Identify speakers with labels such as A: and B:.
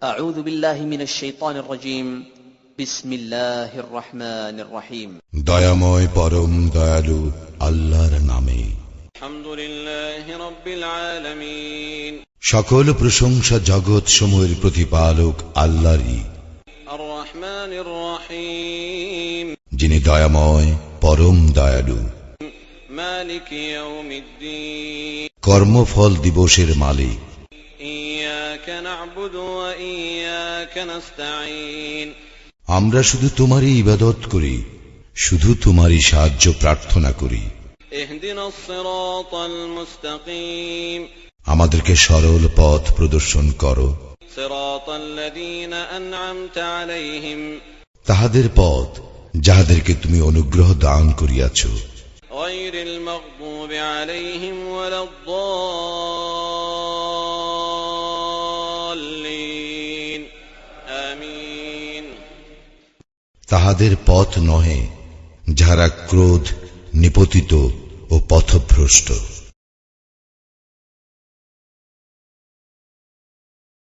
A: أعوذ بالله من الشيطان الرجيم بسم الله الرحمن الرحيم
B: দয়াময় পরম দয়ালু আল্লাহর নামে।
C: আলহামদুলিল্লাহি রাব্বিল আলামিন।
B: সকল প্রশংসা জগৎ সমূহের প্রতিপালক আল্লাহরই।
C: আর রহমানির রহিম,
B: যিনি দয়াময় পরম দয়ালু।
C: মালিক ইয়াউমিদ্দিন,
B: কর্মফল দিবসের মালিক।
C: ইয়াকা না'বুদু ওয়া ইয়াকা নাস্তাঈন,
B: আমরা শুধু তোমারই ইবাদত করি, শুধু তোমারই সাহায্য প্রার্থনা করি।
C: ইহদিনাস সিরাতাল মুস্তাকিম,
B: আমাদেরকে সরল পথ প্রদর্শন করো।
C: সিরাতাল্লাযীনা আন'আমতা আলাইহিম,
B: তাহাদের পথ যাহাদেরকে তুমি অনুগ্রহ দান করিয়াছ।
C: গায়রিল মাগদুবি আলাইহিম ওয়ালাদ-দাল্লিন, আমিন।
B: তাহাদের পথ নহে যাহারা ক্রোধ, নিপতিত ও পথভ্রষ্ট।